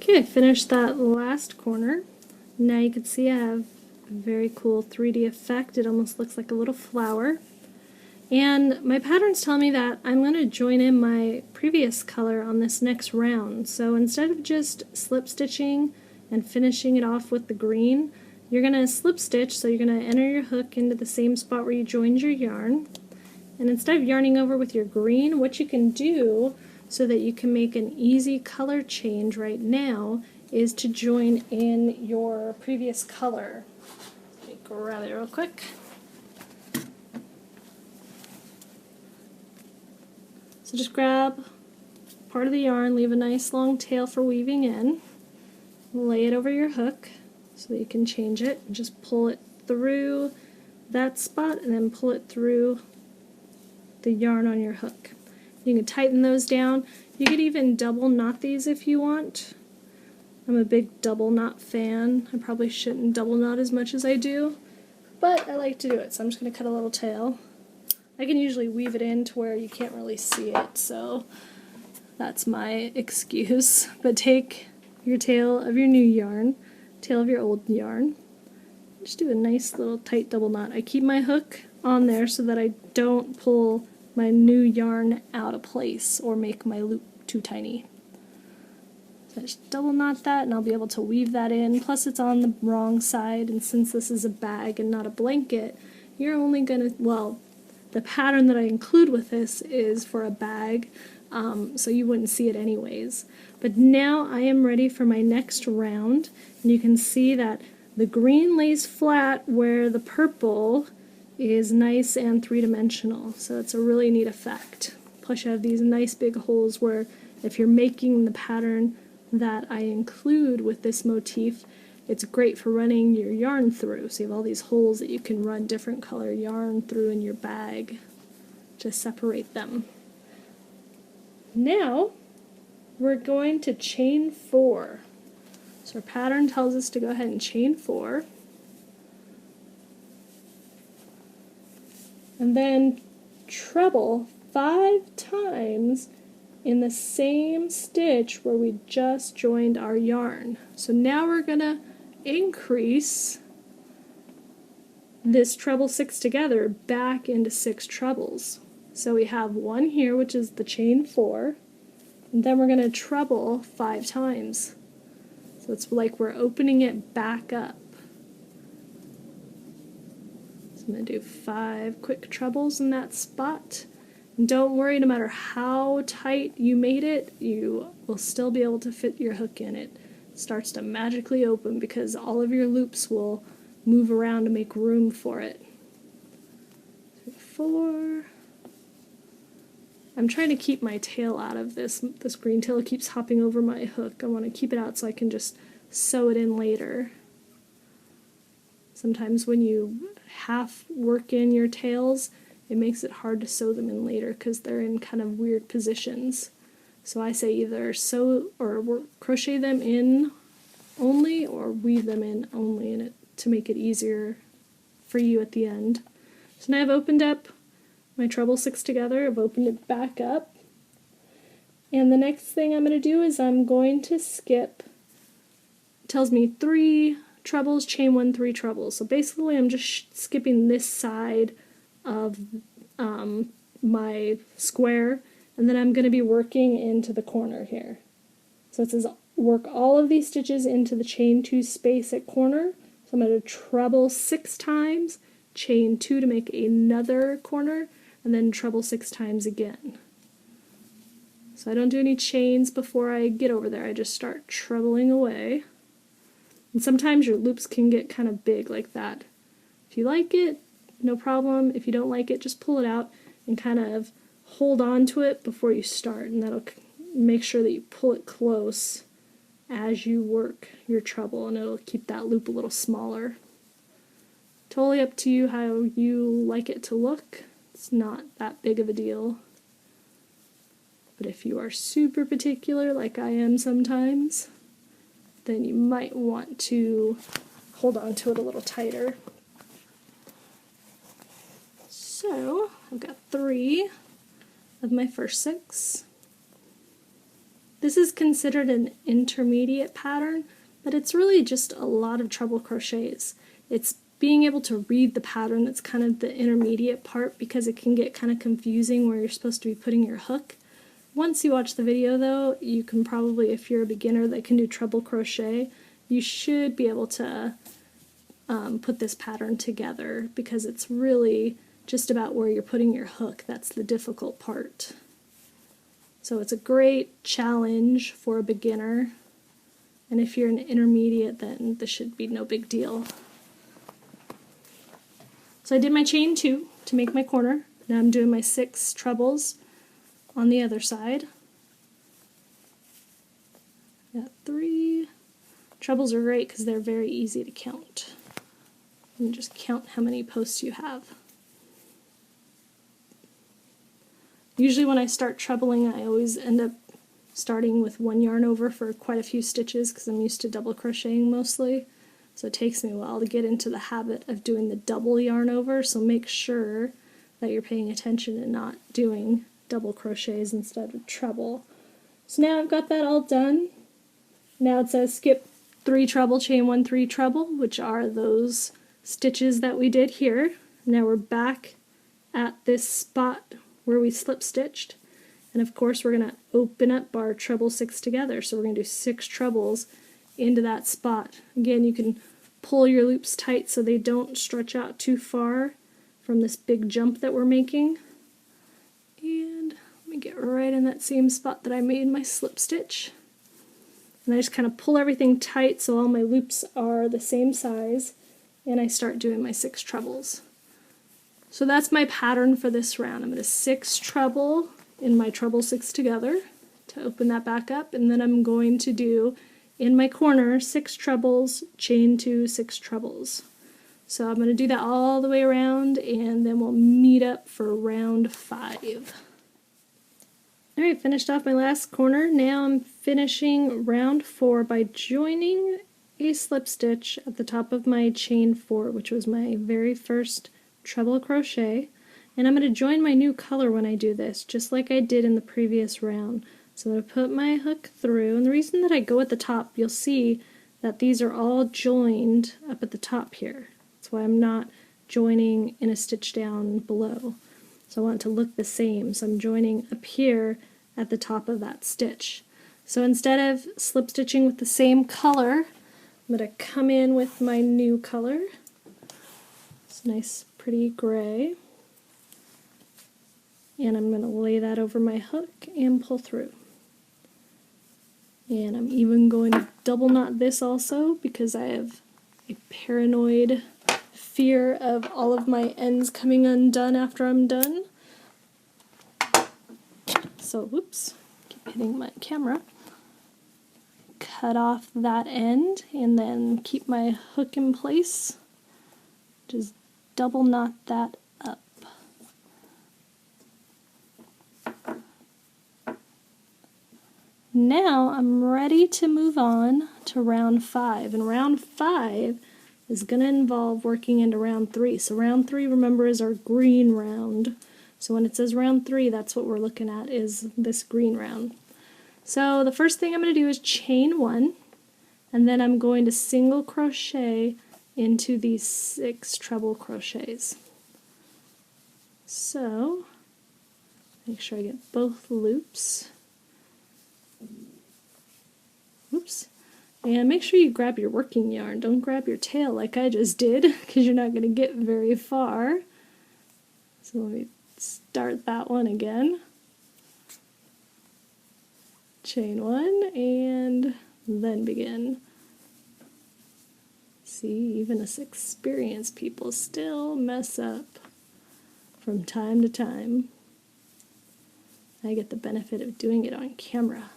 Okay, I finished that last corner. Now you can see I have a very cool 3D effect. It almost looks like a little flower. And my pattern's telling me that I'm going to join in my previous color on this next round. So instead of just slip stitching and finishing it off with the green, you're going to slip stitch, so you're going to enter your hook into the same spot where you joined your yarn. And instead of yarning over with your green, what you can do so that you can make an easy color change right now is to join in your previous color. Let me grab it real quick. So just grab part of the yarn, leave a nice long tail for weaving in, lay it over your hook so that you can change it, and just pull it through that spot and then pull it through the yarn on your hook. You can tighten those down. You could even double knot these if you want. I'm a big double knot fan. I probably shouldn't double knot as much as I do, but I like to do it, so I'm just going to cut a little tail. I can usually weave it in to where you can't really see it, so that's my excuse. But take your tail of your new yarn, tail of your old yarn, just do a nice little tight double knot. I keep my hook on there so that I don't pull my new yarn out of place or make my loop too tiny. So I just double knot that and I'll be able to weave that in. Plus it's on the wrong side, and since this is a bag and not a blanket, you're only gonna, well, the pattern that I include with this is for a bag, so you wouldn't see it anyways. But now I am ready for my next round, and you can see that the green lays flat where the purple is nice and three-dimensional, so it's a really neat effect. Plus you have these nice big holes where if you're making the pattern that I include with this motif, it's great for running your yarn through. So you have all these holes that you can run different color yarn through in your bag to separate them. Now we're going to chain 4. So our pattern tells us to go ahead and chain 4. And then treble 5 times in the same stitch where we just joined our yarn. So now we're going to increase this treble 6 together back into 6 trebles. So we have one here, which is the chain 4, and then we're going to treble 5 times. So it's like we're opening it back up. So I'm going to do 5 quick trebles in that spot. And don't worry, no matter how tight you made it, you will still be able to fit your hook in it. It starts to magically open because all of your loops will move around to make room for it. 4. I'm trying to keep my tail out of this green tail. It keeps hopping over my hook. I want to keep it out so I can just sew it in later. Sometimes when you half work in your tails, it makes it hard to sew them in later because they're in kind of weird positions. So I say either sew or crochet them in only or weave them in only to make it easier for you at the end. So now I've opened up my treble 6 together, I've opened it back up, and the next thing I'm going to do is I'm going to skip, it tells me 3 trebles, chain 1, 3 trebles. So basically I'm just skipping this side of my square, and then I'm going to be working into the corner here. So it says work all of these stitches into the chain 2 space at corner. So I'm going to treble 6 times, chain 2 to make another corner, and then treble 6 times again. So I don't do any chains before I get over there, I just start trebling away. And sometimes your loops can get kind of big like that. If you like it, no problem. If you don't like it, just pull it out and kind of hold on to it before you start, and that'll make sure that you pull it close as you work your treble, and it'll keep that loop a little smaller. Totally up to you how you like it to look. It's not that big of a deal. But if you are super particular, like I am sometimes, then you might want to hold on to it a little tighter. So I've got 3 of my first 6. This is considered an intermediate pattern, but it's really just a lot of treble crochets. It's being able to read the pattern that's kind of the intermediate part, because it can get kind of confusing where you're supposed to be putting your hook. Once you watch the video though, you can probably, if you're a beginner that can do treble crochet, you should be able to put this pattern together, because it's really just about where you're putting your hook that's the difficult part. So it's a great challenge for a beginner, and if you're an intermediate then this should be no big deal. So I did my chain 2 to make my corner. Now I'm doing my 6 trebles on the other side. Got 3. Trebles are great because they're very easy to count. And just count how many posts you have. Usually when I start trebling, I always end up starting with 1 yarn over for quite a few stitches because I'm used to double crocheting mostly. So it takes me a while to get into the habit of doing the double yarn over, so make sure that you're paying attention and not doing double crochets instead of treble. So now I've got that all done. Now it says skip 3 treble, chain 1, 3 treble, which are those stitches that we did here. Now we're back at this spot where we slip stitched, and of course we're going to open up our treble 6 together, so we're going to do 6 trebles into that spot. Again, you can pull your loops tight so they don't stretch out too far from this big jump that we're making. And let me get right in that same spot that I made my slip stitch. And I just kind of pull everything tight so all my loops are the same size, and I start doing my 6 trebles. So that's my pattern for this round. I'm going to 6 treble in my treble 6 together to open that back up, and then I'm going to do in my corner 6 trebles, chain 2, 6 trebles. So I'm going to do that all the way around, and then we'll meet up for round 5. Alright, finished off my last corner. Now I'm finishing round 4 by joining a slip stitch at the top of my chain 4, which was my very first treble crochet. And I'm going to join my new color when I do this, just like I did in the previous round. So I'm going to put my hook through, and the reason that I go at the top, you'll see that these are all joined up at the top here. That's why I'm not joining in a stitch down below. So I want it to look the same, so I'm joining up here at the top of that stitch. So instead of slip stitching with the same color, I'm going to come in with my new color. It's nice, pretty gray. And I'm going to lay that over my hook and pull through. And I'm even going to double knot this also because I have a paranoid fear of all of my ends coming undone after I'm done. So, whoops, keep hitting my camera. Cut off that end and then keep my hook in place. Just double knot that up. Now I'm ready to move on to round 5, and round 5 is going to involve working into round 3. So round 3, remember, is our green round. So when it says round 3, that's what we're looking at, is this green round. So the first thing I'm going to do is chain 1, and then I'm going to single crochet into these 6 treble crochets. So make sure I get both loops. Oops. And make sure you grab your working yarn. Don't grab your tail like I just did, because you're not going to get very far. So let me start that one again. Chain 1 and then begin. See, even us experienced people still mess up from time to time. I get the benefit of doing it on camera,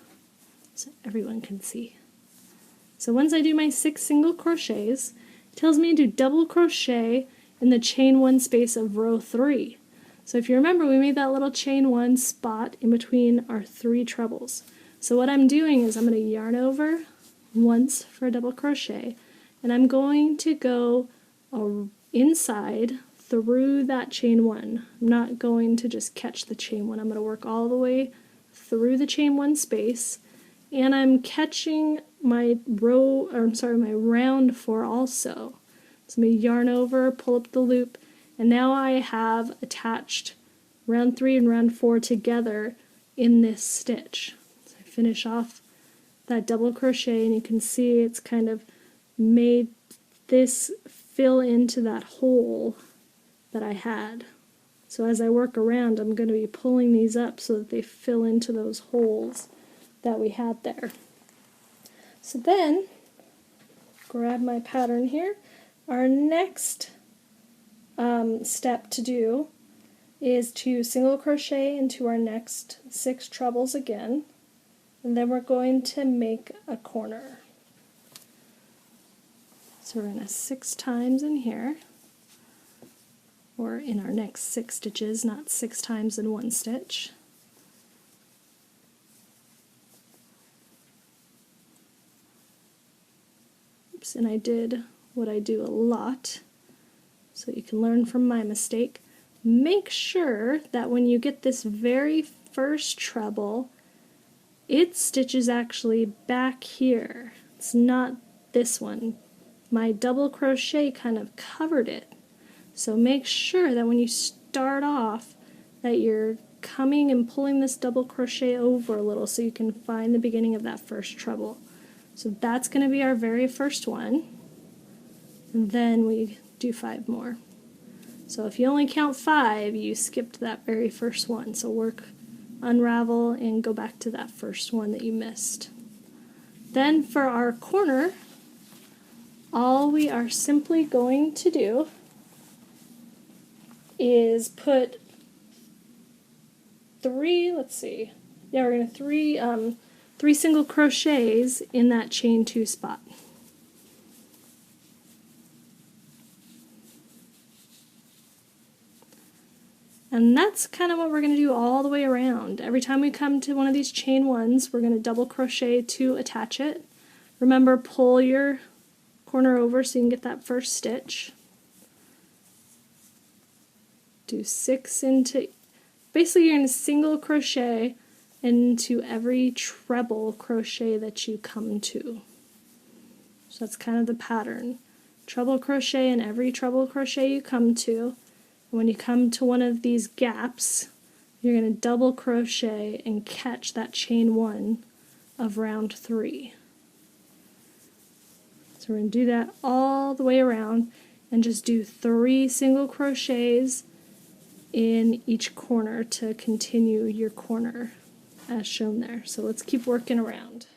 so everyone can see. So once I do my 6 single crochets, it tells me to do double crochet in the chain 1 space of row 3. So if you remember, we made that little chain 1 spot in between our 3 trebles. So what I'm doing is I'm going to yarn over once for a double crochet, and I'm going to go inside through that chain 1. I'm not going to just catch the chain 1. I'm going to work all the way through the chain 1 space, and I'm catching my my round 4 also. So I'm going to yarn over, pull up the loop, and now I have attached round 3 and round 4 together in this stitch. So I finish off that double crochet, and you can see it's kind of made this fill into that hole that I had. So as I work around, I'm going to be pulling these up so that they fill into those holes that we had there. So then, grab my pattern here. Our next step to do is to single crochet into our next 6 trebles again, and then we're going to make a corner. So we're going to 6 times in here, or in our next 6 stitches, not 6 times in one stitch. Oops, and I did what I do a lot, so you can learn from my mistake. Make sure that when you get this very first treble, its stitch is actually back here. It's not this one. My double crochet kind of covered it. So make sure that when you start off that you're coming and pulling this double crochet over a little so you can find the beginning of that first treble. So that's going to be our very first one, and then we do 5 more. So if you only count 5, you skipped that very first one. So work, unravel, and go back to that first one that you missed. Then for our corner, all we are simply going to do is put 3, we're going to 3 single crochets in that chain 2 spot. And that's kind of what we're going to do all the way around. Every time we come to one of these chain 1s, we're going to double crochet to attach it. Remember, pull your corner over so you can get that first stitch. Do 6 into, basically you're going to single crochet into every treble crochet that you come to. So that's kind of the pattern. Treble crochet in every treble crochet you come to. When you come to one of these gaps, you're going to double crochet and catch that chain 1 of round 3. So we're going to do that all the way around and just do 3 single crochets in each corner to continue your corner as shown there. So let's keep working around.